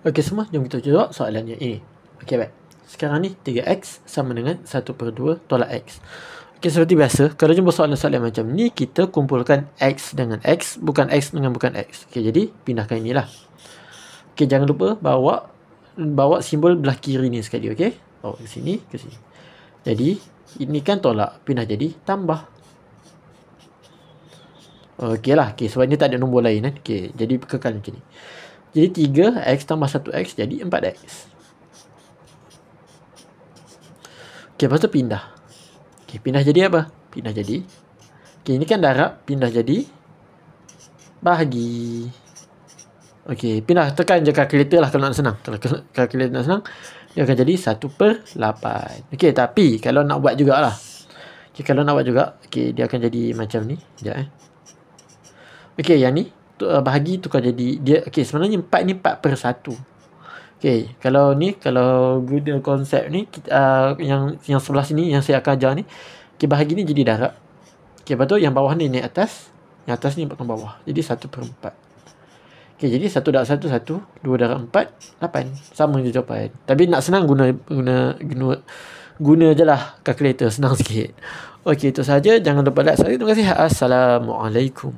Okey semua, jom kita jawab soalan yang ini. Okey baik. Sekarang ni 3x sama dengan 1/2 tolak x. Okey, seperti biasa, kalau jumpa soalan-soalan macam ni, kita kumpulkan x dengan x, bukan x dengan bukan x. Okey, jadi pindahkan inilah. Okey, jangan lupa bawa simbol belah kiri ni sekali, okey? Bawa ke sini, ke sini. Jadi, ini kan tolak, pindah jadi tambah. Okey lah, okey, sebab ni tak ada nombor lain kan. Okey, jadi kekal macam ni. Jadi 3x tambah 1x jadi 4x. Okey, lepas tu pindah. Okey, pindah jadi apa? Pindah jadi. Okey, ini kan darab, pindah jadi bahagi. Okey, pindah, tekan je kalkulator lah kalau nak senang. Kalau kalkulator nak senang, dia akan jadi 1/8. Okey, tapi kalau nak buat jugalah. Okey, kalau nak buat juga, okey, dia akan jadi macam ni. Sekejap Okey, yang ni bahagi tukar jadi dia. Okey, sebenarnya 4 ni 4/1. Okey, kalau ni, kalau guna konsep ni, yang sebelah sini yang saya akan ajar ni, okey, bahagi ni jadi darab. Okey, lepas tu yang bawah ni naik atas, yang atas ni potong bawah. Jadi 1/4. Okey, jadi 1 darab 1 1, 2 darab 4 8. Sama je jawapan. Tapi nak senang guna je lah kalkulator, senang sikit. Okey, itu saja. Jangan lupa like, subscribe. Terima kasih. Assalamualaikum.